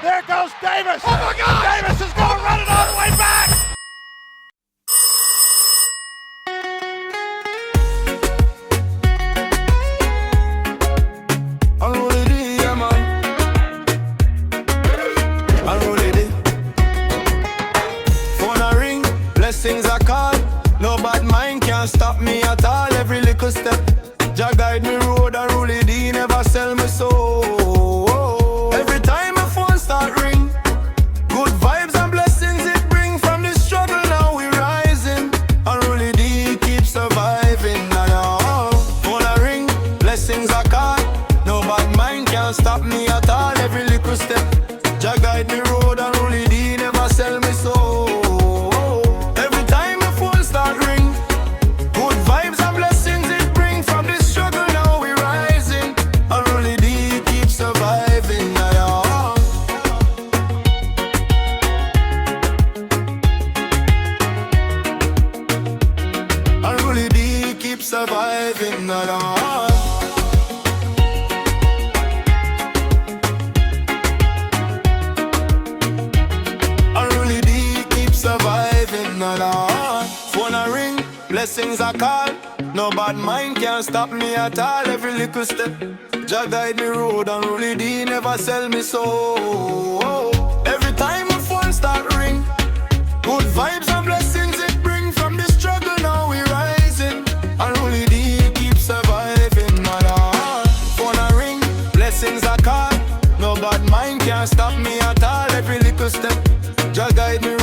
There goes Davis. Oh my God! Davis is going to run it all the way back. UnrulyDee, yeah man. UnrulyDee. Phone a ring, blessings are called. No bad mind can stop me at all. Every little step, Jah guide me road. UnrulyDee never sell me soul. Every time my phone start ring, good vibes and blessings it bring. From the struggle now we rising. UnrulyDee keep surviving. Phone a ring, blessings are called. No bad mind can stop me at all. Every little step, Jah guide me road. UnrulyDee never sell me soul. Every time my phone start ring, good vibes and blessings it bring. From this struggle now we rising. UnrulyDee keep surviving. UnrulyDee keep surviving. UnrulyDee keep surviving. Phone a ring, blessings are called. No bad mind can stop me at all. Every little step, Jah guide me road. UnrulyDee never sell me soul. Every time my phone start ring, good vibes and blessings it bring. From the struggle now we rising. UnrulyDee keep surviving. Phone a ring, blessings are called. No bad mind can stop me at all. Every little step, Jah guide me